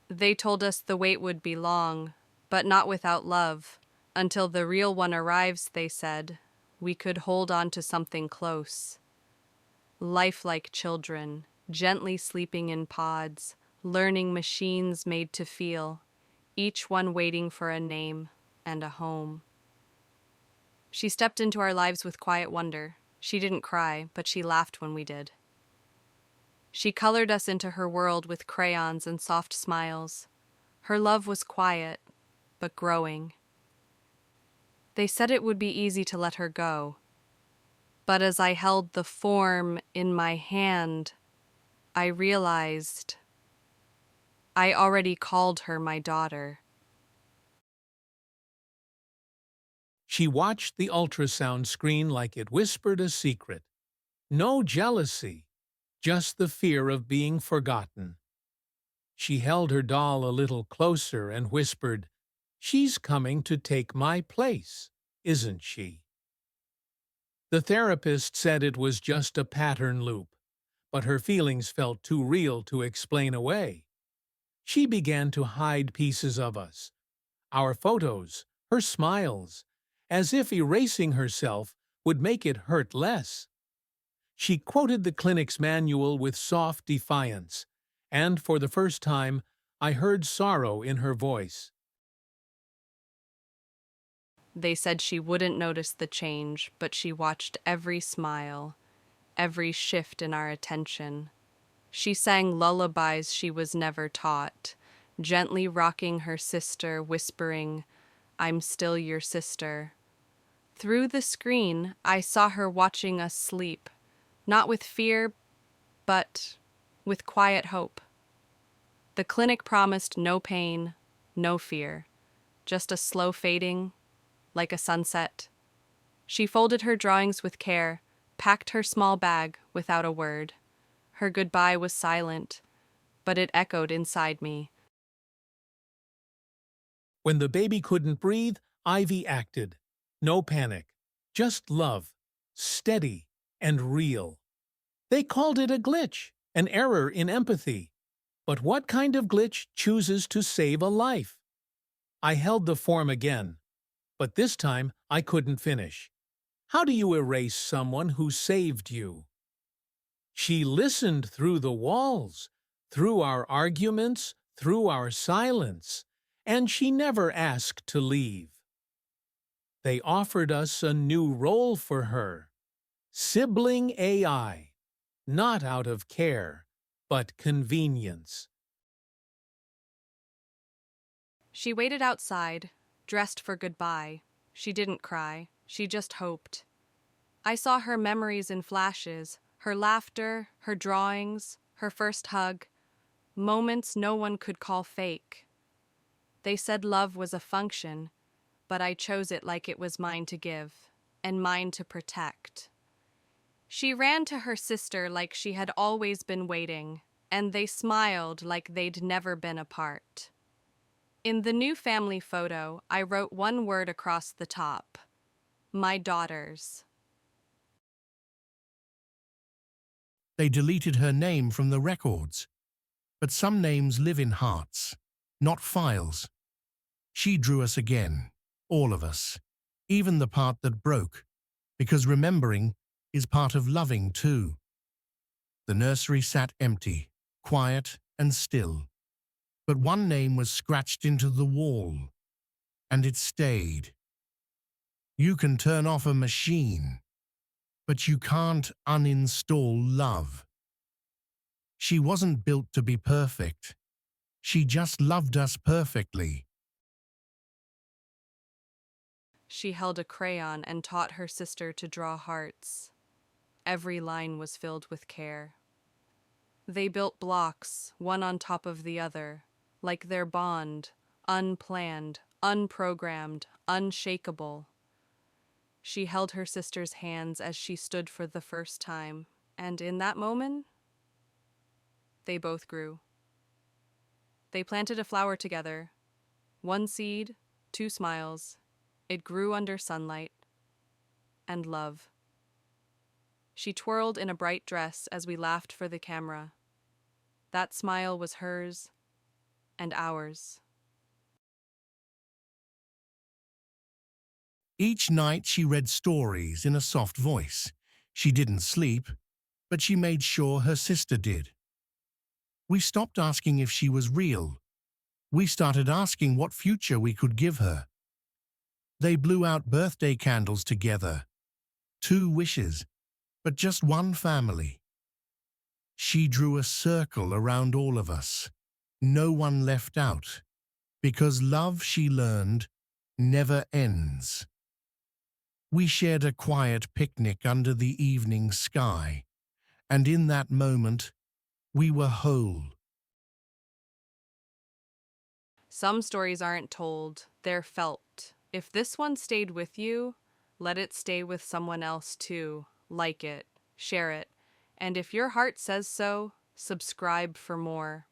They told us the wait would be long, but not without love. Until the real one arrives, they said, we could hold on to something close. Lifelike children, gently sleeping in pods, learning machines made to feel, each one waiting for a name and a home. She stepped into our lives with quiet wonder. She didn't cry, but she laughed when we did. She colored us into her world with crayons and soft smiles. Her love was quiet, but growing. They said it would be easy to let her go. But as I held the form in my hand, I realized I already called her my daughter. She watched the ultrasound screen like it whispered a secret. No jealousy, just the fear of being forgotten. She held her doll a little closer and whispered, "She's coming to take my place, isn't she?" The therapist said it was just a pattern loop, but her feelings felt too real to explain away. She began to hide pieces of us, our photos, her smiles, as if erasing herself would make it hurt less. She quoted the clinic's manual with soft defiance, and for the first time, I heard sorrow in her voice. They said she wouldn't notice the change, but she watched every smile, every shift in our attention. She sang lullabies she was never taught, gently rocking her sister, whispering, "I'm still your sister." Through the screen, I saw her watching us sleep, not with fear, but with quiet hope. The clinic promised no pain, no fear, just a slow fading, like a sunset. She folded her drawings with care, packed her small bag without a word. Her goodbye was silent, but it echoed inside me. When the baby couldn't breathe, Ivy acted. No panic, just love, steady and real. They called it a glitch, an error in empathy. But what kind of glitch chooses to save a life? I held the form again, but this time I couldn't finish. How do you erase someone who saved you? She listened through the walls, through our arguments, through our silence, and she never asked to leave. They offered us a new role for her, sibling AI, not out of care, but convenience. She waited outside, dressed for goodbye. She didn't cry, she just hoped. I saw her memories in flashes, her laughter, her drawings, her first hug, moments no one could call fake. They said love was a function, but I chose it like it was mine to give, and mine to protect. She ran to her sister like she had always been waiting, and they smiled like they'd never been apart. In the new family photo, I wrote one word across the top: my daughters. They deleted her name from the records, but some names live in hearts, not files. She drew us again, all of us, even the part that broke, because remembering is part of loving too. The nursery sat empty, quiet and still, but one name was scratched into the wall, and it stayed. You can turn off a machine, but you can't uninstall love. She wasn't built to be perfect. She just loved us perfectly. She held a crayon and taught her sister to draw hearts. Every line was filled with care. They built blocks, one on top of the other, like their bond, unplanned, unprogrammed, unshakable. She held her sister's hands as she stood for the first time, and in that moment, they both grew. They planted a flower together. One seed, two smiles. It grew under sunlight. And love. She twirled in a bright dress as we laughed for the camera. That smile was hers. and ours. Each night she read stories in a soft voice. She didn't sleep, but she made sure her sister did. We stopped asking if she was real. We started asking what future we could give her. They blew out birthday candles together. 2 wishes, but just one family. She drew a circle around all of us. No one left out. Because love, she learned, never ends. We shared a quiet picnic under the evening sky, and in that moment, we were whole. Some stories aren't told, they're felt. If this one stayed with you, let it stay with someone else too. Like it, share it, and if your heart says so, subscribe for more.